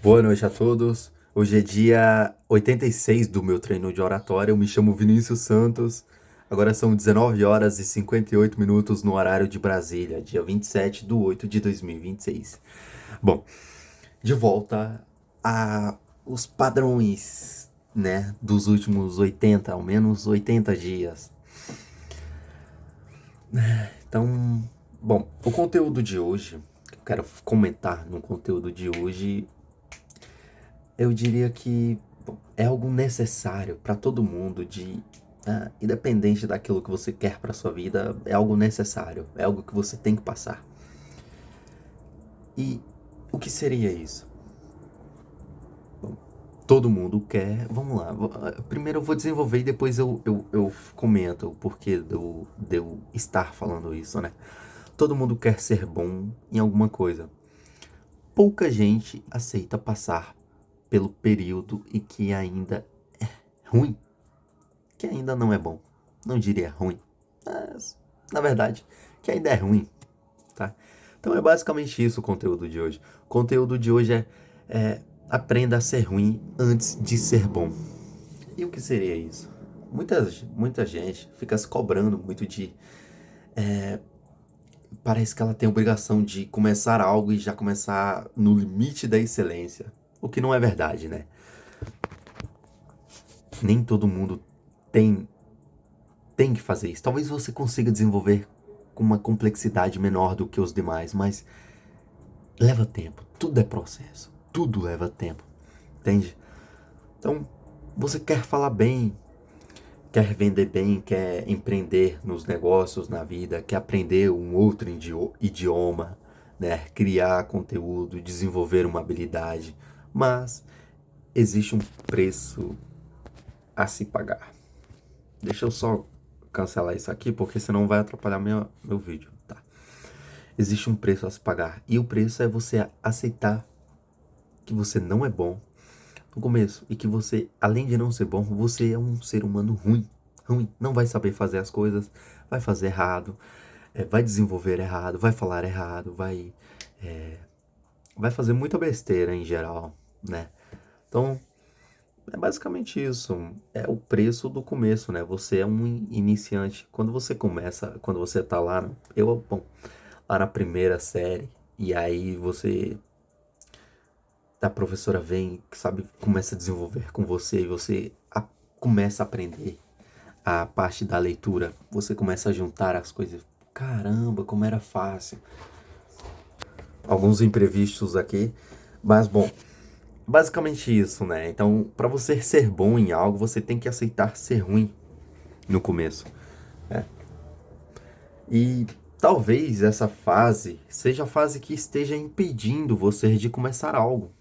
Boa noite a todos. Hoje é dia 86 do meu treino de oratória. Eu me chamo Vinícius Santos. Agora são 19 horas e 58 minutos no horário de Brasília, dia 27/8/2026. Bom, de volta a os padrões, né, dos últimos 80, ao menos 80 dias. Então, bom, o conteúdo de hoje, que eu quero comentar no conteúdo de hoje, eu diria que é algo necessário para todo mundo, independente daquilo que você quer para sua vida, é algo necessário, é algo que você tem que passar. E o que seria isso? Bom, todo mundo quer. Vamos lá. Primeiro eu vou desenvolver e depois eu comento o porquê de eu estar falando isso, né? Todo mundo quer ser bom em alguma coisa. Pouca gente aceita passar pelo período e que ainda é ruim, que ainda não é bom. Não diria ruim, mas, na verdade, que ainda é ruim, tá? Então é basicamente isso o conteúdo de hoje. O conteúdo de hoje é aprenda a ser ruim antes de ser bom. E o que seria isso? Muita gente fica se cobrando muito de... Parece que ela tem a obrigação de começar algo e já começar no limite da excelência. O que não é verdade, né? Nem todo mundo tem que fazer isso. Talvez você consiga desenvolver com uma complexidade menor do que os demais, mas leva tempo. Tudo é processo. Tudo leva tempo. Entende? Então, você quer falar bem, quer vender bem, quer empreender nos negócios, na vida, quer aprender um outro idioma, né? Criar conteúdo, desenvolver uma habilidade, mas existe um preço a se pagar. Deixa eu só cancelar isso aqui, porque senão vai atrapalhar meu vídeo, tá? Existe um preço a se pagar, e o preço é você aceitar que você não é bom no começo, e que você, além de não ser bom, você é um ser humano ruim, não vai saber fazer as coisas, vai fazer errado, vai desenvolver errado, vai falar errado, vai fazer muita besteira em geral, né? Então, é basicamente isso. É o preço do começo, né? Você é um iniciante. Quando você começa, quando você tá lá, lá na primeira série, e aí a professora vem, sabe, começa a desenvolver com você, e você começa a aprender a parte da leitura. Você começa a juntar as coisas. Caramba, como era fácil. Alguns imprevistos aqui, mas bom, basicamente isso, né? Então, para você ser bom em algo, você tem que aceitar ser ruim no começo, né? E talvez essa fase seja a fase que esteja impedindo você de começar algo.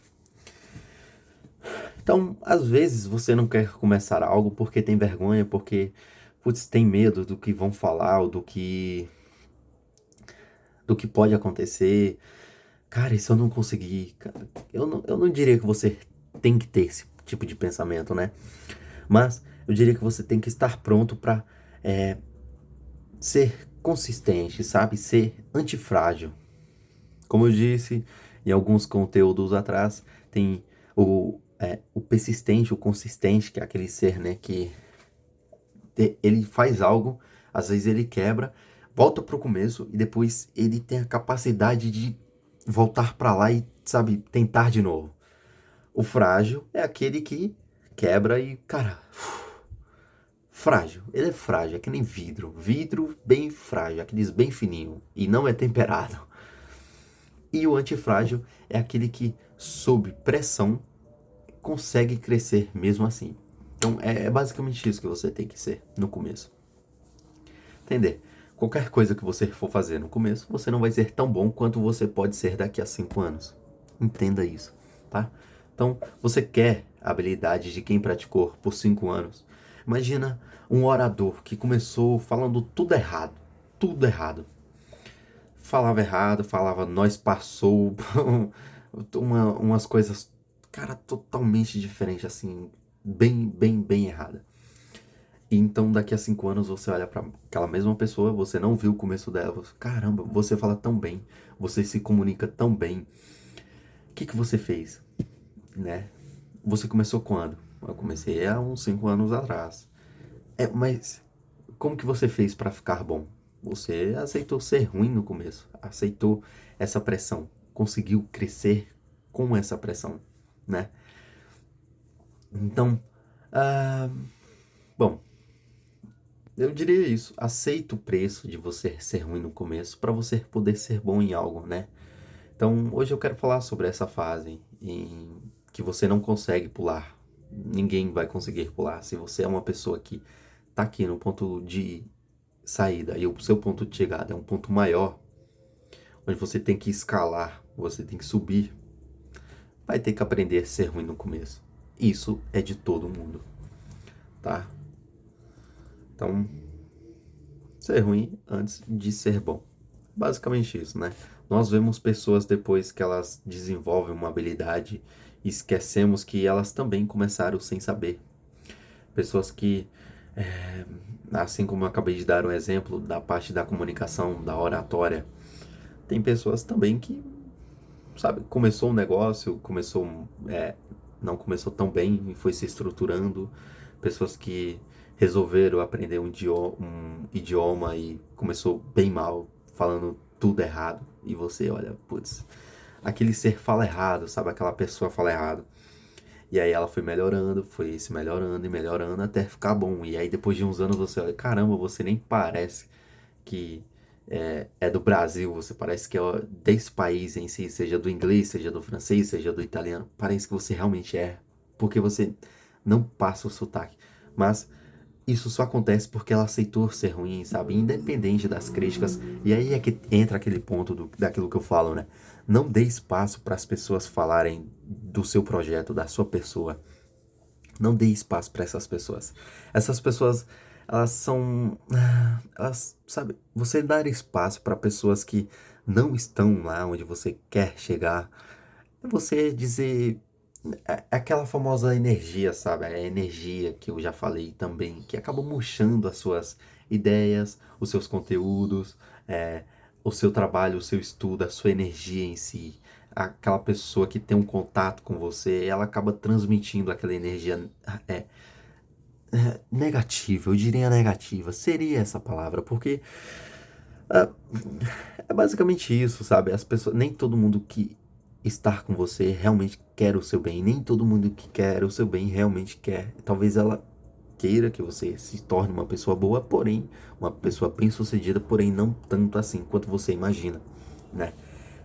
Então, às vezes você não quer começar algo porque tem vergonha, porque putz, tem medo do que vão falar ou do que pode acontecer. Cara, e se eu não conseguir? Cara, eu não diria que você tem que ter esse tipo de pensamento, né? Mas eu diria que você tem que estar pronto para ser consistente, sabe? Ser antifrágil. Como eu disse em alguns conteúdos atrás, tem o persistente, o consistente, que é aquele ser, né, que ele faz algo, às vezes ele quebra, volta pro começo e depois ele tem a capacidade de voltar para lá e, sabe, tentar de novo. O frágil é aquele que quebra e, cara, frágil. Ele é frágil, é que nem vidro. Vidro bem frágil, aqueles bem fininho e não é temperado. E o antifrágil é aquele que, sob pressão, consegue crescer mesmo assim. Então é basicamente isso que você tem que ser no começo. Entender? Qualquer coisa que você for fazer no começo, você não vai ser tão bom quanto você pode ser daqui a 5 anos. Entenda isso, tá? Então, você quer a habilidade de quem praticou por 5 anos. Imagina um orador que começou falando tudo errado. Tudo errado. Falava errado, falava nós passou, umas coisas, cara, totalmente diferentes, assim, bem errada. E então daqui a 5 anos você olha pra aquela mesma pessoa, você não viu o começo dela, você, caramba, você fala tão bem, você se comunica tão bem. O que você fez? né? Você começou quando? Eu comecei há uns 5 anos atrás. Mas como que você fez para ficar bom? Você aceitou ser ruim no começo, aceitou essa pressão, conseguiu crescer com essa pressão, né? Então, ah, bom, eu diria isso. Aceita o preço de você ser ruim no começo para você poder ser bom em algo, né? Então, hoje eu quero falar sobre essa fase em que você não consegue pular. Ninguém vai conseguir pular. Se você é uma pessoa que tá aqui no ponto de saída e o seu ponto de chegada é um ponto maior, onde você tem que escalar, você tem que subir, vai ter que aprender a ser ruim no começo. Isso é de todo mundo, tá? Então, ser ruim antes de ser bom. Basicamente isso, né? Nós vemos pessoas depois que elas desenvolvem uma habilidade e esquecemos que elas também começaram sem saber. Pessoas que, assim como eu acabei de dar um exemplo da parte da comunicação, da oratória, tem pessoas também que, sabe, começou um negócio, não começou tão bem e foi se estruturando. Pessoas que resolveram aprender um idioma e começou bem mal, falando tudo errado. E você olha, putz, aquele ser fala errado, sabe? Aquela pessoa fala errado. E aí ela foi se melhorando e melhorando até ficar bom. E aí depois de uns anos você olha, caramba, você nem parece que é do Brasil, você parece que é desse país em si, seja do inglês, seja do francês, seja do italiano. Parece que você realmente é, porque você não passa o sotaque. Mas isso só acontece porque ela aceitou ser ruim, sabe? Independente das críticas. E aí é que entra aquele ponto daquilo que eu falo, né? Não dê espaço para as pessoas falarem do seu projeto, da sua pessoa. Não dê espaço para essas pessoas. Essas pessoas, elas são. Elas, sabe? Você dar espaço para pessoas que não estão lá onde você quer chegar. É você dizer. É aquela famosa energia, sabe? É a energia que eu já falei também, que acaba murchando as suas ideias, os seus conteúdos, o seu trabalho, o seu estudo, a sua energia em si. Aquela pessoa que tem um contato com você, ela acaba transmitindo aquela energia é, negativa, eu diria negativa, seria essa palavra, porque ah, é basicamente isso, sabe? As pessoas, nem todo mundo que estar com você realmente quer o seu bem, nem todo mundo que quer o seu bem realmente quer. Talvez ela queira que você se torne uma pessoa boa, porém, uma pessoa bem-sucedida, porém não tanto assim quanto você imagina, né?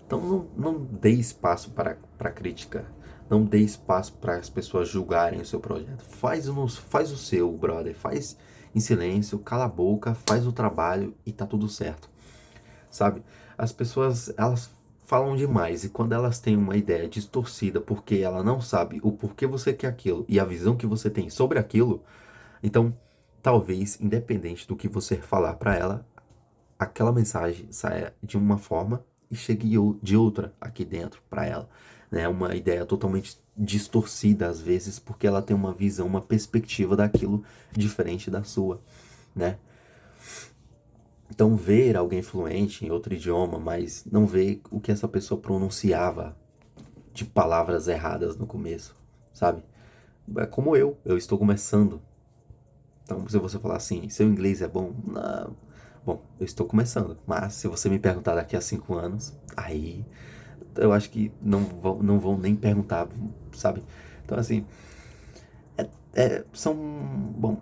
Então não dê espaço para crítica, não dê espaço para as pessoas julgarem o seu projeto. Faz o seu, brother, faz em silêncio, cala a boca, faz o trabalho e tá tudo certo, sabe? As pessoas, elas falam demais e quando elas têm uma ideia distorcida porque ela não sabe o porquê você quer aquilo e a visão que você tem sobre aquilo, então talvez, independente do que você falar para ela, aquela mensagem saia de uma forma e chegue de outra aqui dentro para ela, né? Uma ideia totalmente distorcida às vezes porque ela tem uma visão, uma perspectiva daquilo diferente da sua, né? Então, ver alguém fluente em outro idioma, mas não ver o que essa pessoa pronunciava de palavras erradas no começo, sabe? É como eu estou começando. Então, se você falar assim, seu inglês é bom? Não. Bom, eu estou começando, mas se você me perguntar daqui a 5 anos, aí eu acho que não vão nem perguntar, sabe? Então, assim, bom,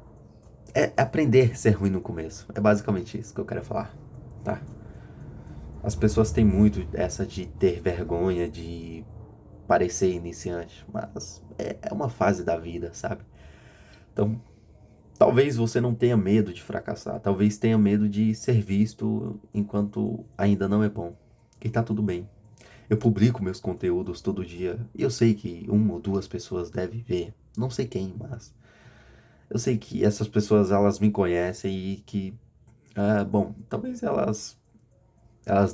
é aprender a ser ruim no começo. É basicamente isso que eu quero falar, tá? As pessoas têm muito essa de ter vergonha, de parecer iniciante, mas é uma fase da vida, sabe? Então, talvez você não tenha medo de fracassar, talvez tenha medo de ser visto enquanto ainda não é bom. E tá tudo bem. Eu publico meus conteúdos todo dia e eu sei que uma ou duas pessoas devem ver, não sei quem, mas eu sei que essas pessoas elas me conhecem e que, bom, talvez elas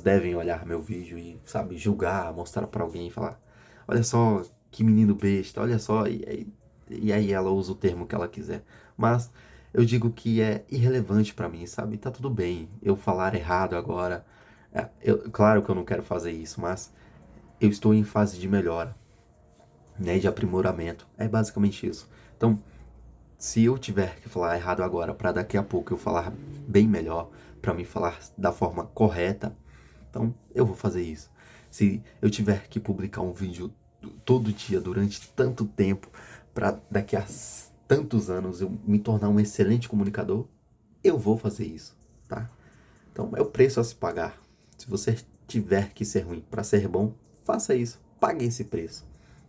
devem olhar meu vídeo e, sabe, julgar, mostrar pra alguém e falar: olha só que menino besta, olha só, e aí ela usa o termo que ela quiser. Mas eu digo que é irrelevante pra mim, sabe? Tá tudo bem eu falar errado agora. Claro que eu não quero fazer isso, mas eu estou em fase de melhora. né, de aprimoramento. É basicamente isso. Então, se eu tiver que falar errado agora, para daqui a pouco eu falar bem melhor, para me falar da forma correta, então eu vou fazer isso. Se eu tiver que publicar um vídeo todo dia durante tanto tempo, para daqui a tantos anos eu me tornar um excelente comunicador, eu vou fazer isso, tá? Então é o preço a se pagar. Se você tiver que ser ruim para ser bom, faça isso, pague esse preço,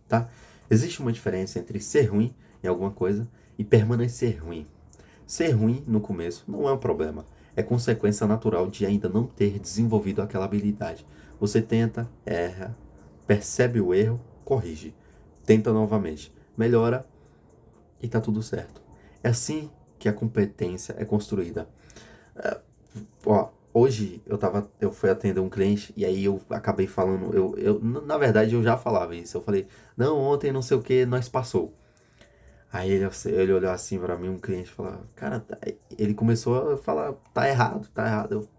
tá? Existe uma diferença entre ser ruim em alguma coisa e permanecer ruim. Ser ruim no começo não é um problema, é consequência natural de ainda não ter desenvolvido aquela habilidade. Você tenta, erra, percebe o erro, corrige, tenta novamente, melhora e tá tudo certo. É assim que a competência é construída. Ó, hoje eu fui atender um cliente e aí eu acabei falando, na verdade eu já falava isso, eu falei, não, ontem não sei o que, nós passou. Aí ele olhou assim pra mim, um cliente, falou, cara, ele começou a falar, tá errado, tá errado. O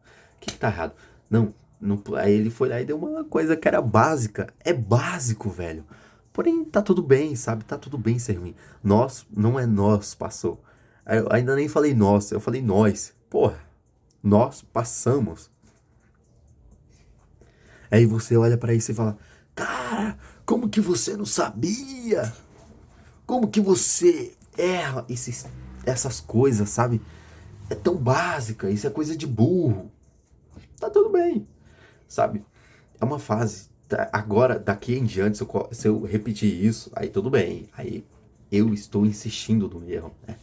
que tá errado? Não, não, aí ele foi lá e deu uma coisa que era básica, é básico, velho. Porém, tá tudo bem, sabe? Tá tudo bem ser ruim. Nós, não é nós, passou. Aí eu ainda nem falei nós, eu falei nós. Porra, nós passamos. Aí você olha pra isso e fala, cara, como que você não sabia? Como que você erra essas coisas, sabe? É tão básica, isso é coisa de burro. Tá tudo bem, sabe? É uma fase. Agora, daqui em diante, se eu repetir isso, aí tudo bem. Aí eu estou insistindo no erro, né?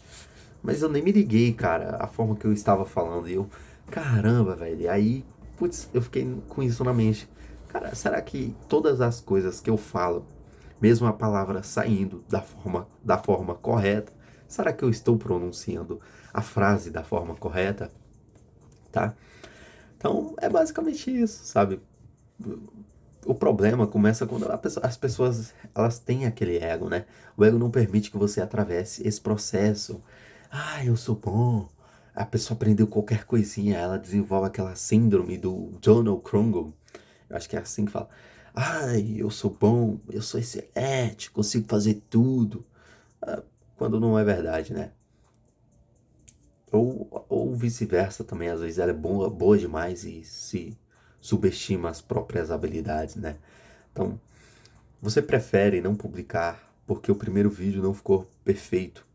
Mas eu nem me liguei, cara, a forma que eu estava falando. E eu, caramba, velho. E aí, putz, eu fiquei com isso na mente. Cara, será que todas as coisas que eu falo, mesmo a palavra saindo da forma correta, será que eu estou pronunciando a frase da forma correta? Tá? Então, é basicamente isso, sabe? O problema começa quando as pessoas elas têm aquele ego, né? O ego não permite que você atravesse esse processo. Ah, eu sou bom. A pessoa aprendeu qualquer coisinha, ela desenvolve aquela síndrome do Donald Krungel. Eu acho que é assim que fala. Ai, eu sou bom, eu sou excelente, consigo fazer tudo. Ah, quando não é verdade, né? Ou vice-versa também, às vezes ela é boa demais e se subestima as próprias habilidades, né? Então, você prefere não publicar porque o primeiro vídeo não ficou perfeito,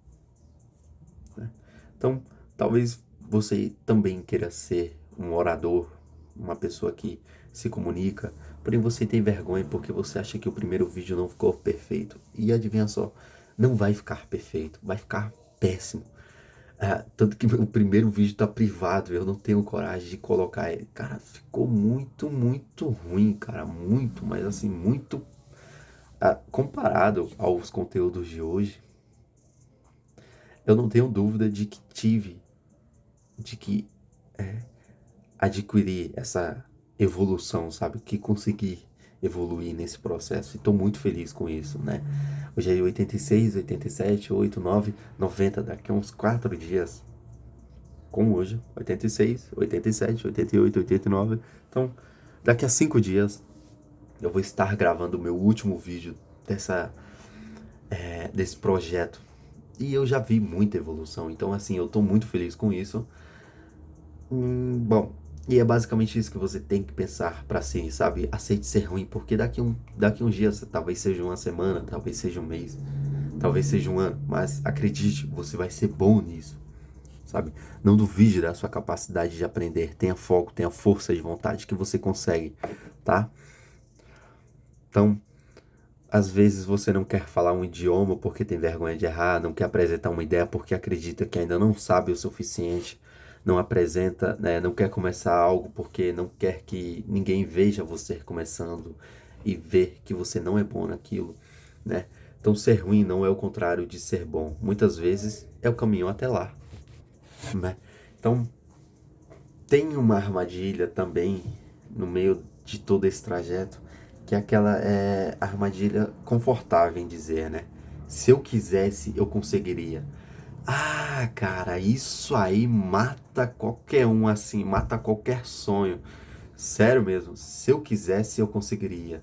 né? Então, talvez você também queira ser um orador, uma pessoa que se comunica, porém você tem vergonha porque você acha que o primeiro vídeo não ficou perfeito. E adivinha só, não vai ficar perfeito, vai ficar péssimo. Ah, tanto que o primeiro vídeo tá privado, eu não tenho coragem de colocar ele. Cara, ficou muito, muito ruim, cara. Muito, mas assim, muito. Comparado aos conteúdos de hoje, eu não tenho dúvida de que adquirir essa evolução, sabe? Que consegui evoluir nesse processo. E tô muito feliz com isso, né? Hoje é 86, 87, 8, 9, 90, daqui a uns 4 dias. Como hoje, 86, 87, 88, 89. Então, daqui a 5 dias, eu vou estar gravando o meu último vídeo desse projeto. E eu já vi muita evolução, então assim, eu tô muito feliz com isso. Bom, e é basicamente isso que você tem que pensar pra si, sabe? Aceite ser ruim, porque daqui uns dias, talvez seja uma semana, talvez seja um mês, talvez seja um ano, mas acredite, você vai ser bom nisso, sabe? Não duvide da sua capacidade de aprender, tenha foco, tenha força de vontade que você consegue, tá? Então, às vezes você não quer falar um idioma porque tem vergonha de errar, não quer apresentar uma ideia porque acredita que ainda não sabe o suficiente, não apresenta, né, não quer começar algo porque não quer que ninguém veja você começando e ver que você não é bom naquilo, né? Então ser ruim não é o contrário de ser bom. Muitas vezes é o caminho até lá, né? Então tem uma armadilha também no meio de todo esse trajeto, que é aquela armadilha confortável em dizer, né? Se eu quisesse, eu conseguiria. Ah, cara, isso aí mata qualquer um assim, mata qualquer sonho. Sério mesmo, se eu quisesse, eu conseguiria.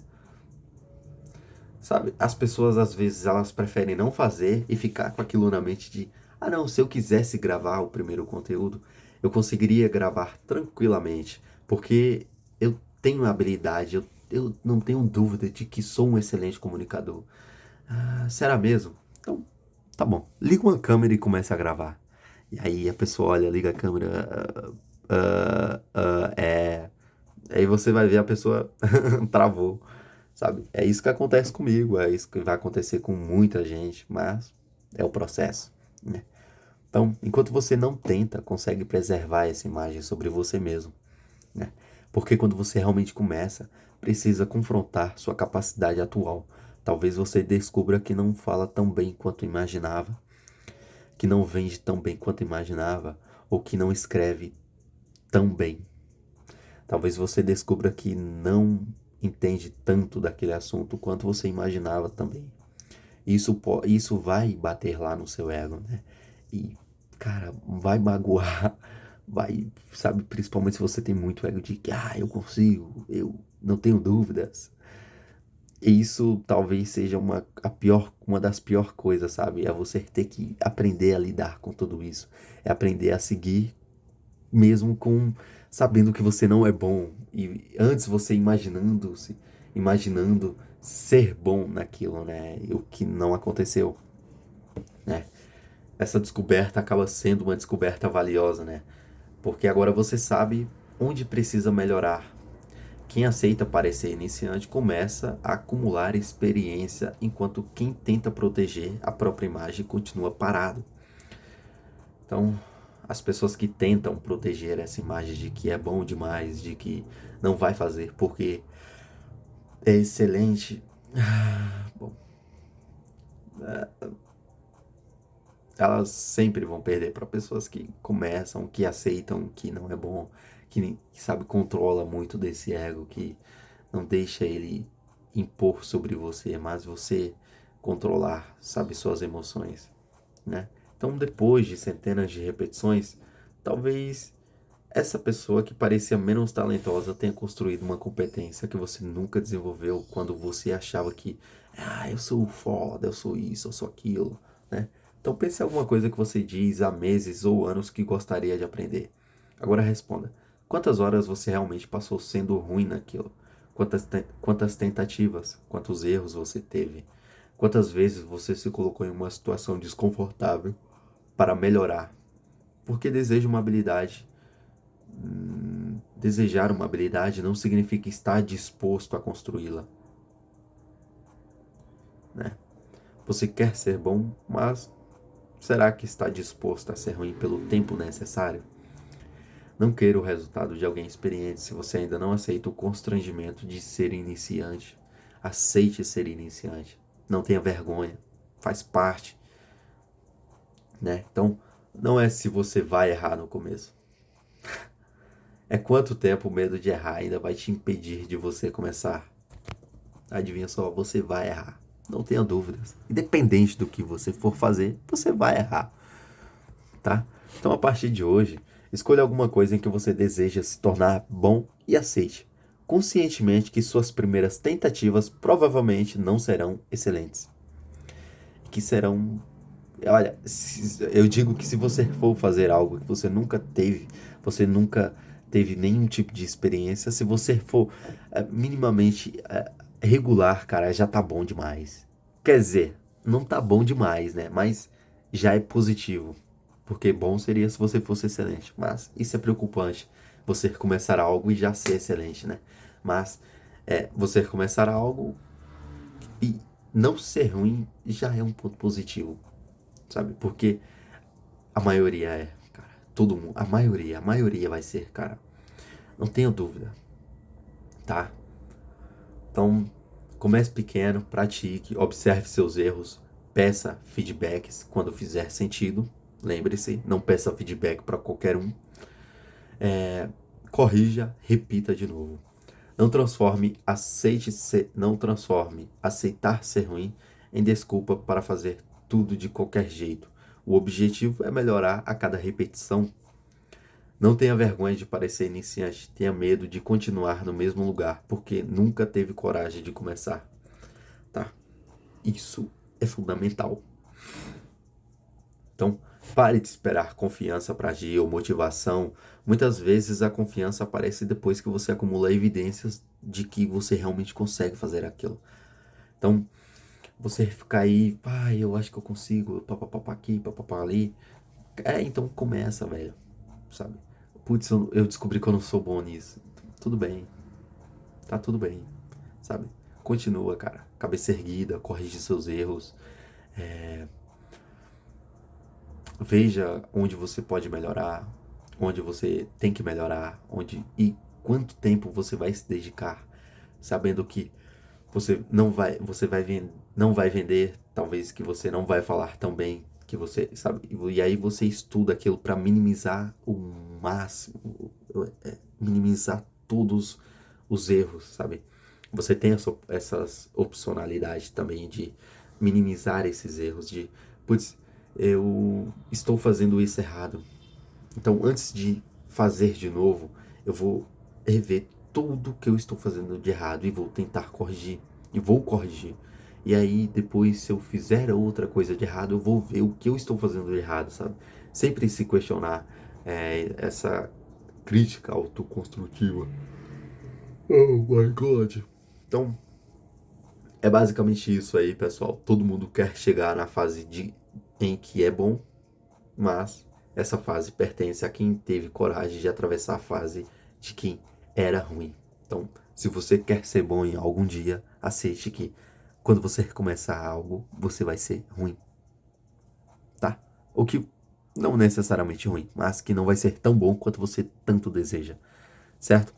Sabe? As pessoas, às vezes, elas preferem não fazer e ficar com aquilo na mente de, ah, não, se eu quisesse gravar o primeiro conteúdo, eu conseguiria gravar tranquilamente, porque eu tenho habilidade, eu não tenho dúvida de que sou um excelente comunicador. Ah, será mesmo? Então, tá bom. Liga uma câmera e começa a gravar. E aí a pessoa olha, liga a câmera, é... Aí você vai ver a pessoa travou, sabe? É isso que acontece comigo, é isso que vai acontecer com muita gente, mas é o processo, né? Então, enquanto você não tenta, consegue preservar essa imagem sobre você mesmo, né? Porque quando você realmente começa, precisa confrontar sua capacidade atual. Talvez você descubra que não fala tão bem quanto imaginava, que não vende tão bem quanto imaginava, ou que não escreve tão bem. Talvez você descubra que não entende tanto daquele assunto quanto você imaginava também. Isso vai bater lá no seu ego, né? E, cara, vai magoar, vai, sabe, principalmente se você tem muito ego de que, eu consigo, eu não tenho dúvidas. E isso talvez seja uma das piores coisas, sabe? É você ter que aprender a lidar com tudo isso. É aprender a seguir mesmo com sabendo que você não é bom e antes você imaginando ser bom naquilo, né? E o que não aconteceu, né? Essa descoberta acaba sendo uma descoberta valiosa, né? Porque agora você sabe onde precisa melhorar. Quem aceita parecer iniciante começa a acumular experiência, enquanto quem tenta proteger a própria imagem continua parado. Então, as pessoas que tentam proteger essa imagem de que é bom demais, de que não vai fazer porque é excelente, bom, elas sempre vão perder para pessoas que começam, que aceitam que não é bom, que sabe, controla muito desse ego, que não deixa ele impor sobre você, mas você controlar, sabe, suas emoções, né? Então, depois de centenas de repetições, talvez essa pessoa que parecia menos talentosa tenha construído uma competência que você nunca desenvolveu quando você achava que, eu sou foda, eu sou isso, eu sou aquilo, né? Então pense em alguma coisa que você diz há meses ou anos que gostaria de aprender. Agora responda: quantas horas você realmente passou sendo ruim naquilo? Quantas tentativas, quantos erros você teve? Quantas vezes você se colocou em uma situação desconfortável para melhorar? Porque deseja uma habilidade. Desejar uma habilidade não significa estar disposto a construí-la, né? Você quer ser bom, mas será que está disposto a ser ruim pelo tempo necessário? Não queira o resultado de alguém experiente se você ainda não aceita o constrangimento de ser iniciante. Aceite ser iniciante. Não tenha vergonha. Faz parte, né? Então, não é se você vai errar no começo. É quanto tempo o medo de errar ainda vai te impedir de você começar. Adivinha só, você vai errar. Não tenha dúvidas. Independente do que você for fazer, você vai errar, tá? Então, a partir de hoje, escolha alguma coisa em que você deseja se tornar bom e aceite, conscientemente, que suas primeiras tentativas provavelmente não serão excelentes. Que serão... Olha, eu digo que se você for fazer algo que você nunca teve nenhum tipo de experiência, se você for minimamente regular, cara, já tá bom demais. Quer dizer, não tá bom demais, né? Mas já é positivo. Porque bom seria se você fosse excelente. Mas isso é preocupante. Você começar algo e já ser excelente, né? Mas você começar algo e não ser ruim já é um ponto positivo, sabe? Porque a maioria cara. Todo mundo, a maioria vai ser, cara. Não tenha dúvida, tá? Então, comece pequeno, pratique, observe seus erros, peça feedbacks quando fizer sentido. Lembre-se, não peça feedback para qualquer um. Corrija, repita de novo. Não transforme aceitar ser ruim em desculpa para fazer tudo de qualquer jeito. O objetivo é melhorar a cada repetição. Não tenha vergonha de parecer iniciante, tenha medo de continuar no mesmo lugar, porque nunca teve coragem de começar, tá? isso é fundamental. Então, pare de esperar confiança para agir ou motivação. Muitas vezes a confiança aparece depois que você acumula evidências de que você realmente consegue fazer aquilo. Então, você ficar aí, eu acho que eu consigo, papapá aqui, papapá ali. Então começa, velho, sabe? Putz, eu descobri que eu não sou bom nisso. Tudo bem, tá tudo bem, sabe? Continua, cara. Cabeça erguida, corrige seus erros. Veja onde você pode melhorar, onde você tem que melhorar, e quanto tempo você vai se dedicar, sabendo que não vai vender, talvez que você não vai falar tão bem que você, sabe? E aí você estuda aquilo para minimizar o máximo, minimizar todos os erros, sabe? Você tem essas opcionalidades também de minimizar esses erros, de, putz, eu estou fazendo isso errado. Então, antes de fazer de novo, eu vou rever tudo que eu estou fazendo de errado e vou tentar corrigir. E vou corrigir. E aí, depois, se eu fizer outra coisa de errado, eu vou ver o que eu estou fazendo de errado, sabe? Sempre se questionar essa crítica autoconstrutiva. Oh my God. Então, é basicamente isso aí, pessoal. Todo mundo quer chegar na fase em que é bom, mas essa fase pertence a quem teve coragem de atravessar a fase de quem era ruim. Então, se você quer ser bom em algum dia, aceite que quando você recomeçar algo, você vai ser ruim, tá? Ou que não necessariamente ruim, mas que não vai ser tão bom quanto você tanto deseja, certo?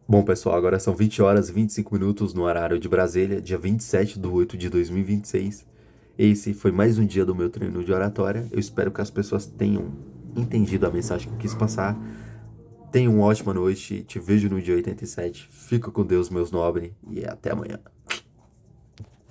Bom, pessoal, agora são 20 horas e 25 minutos no horário de Brasília, dia 27/8 de 2026. Esse foi mais um dia do meu treino de oratória. Eu espero que as pessoas tenham entendido a mensagem que eu quis passar. Tenham uma ótima noite. Te vejo no dia 87. Fica com Deus, meus nobres, e até amanhã.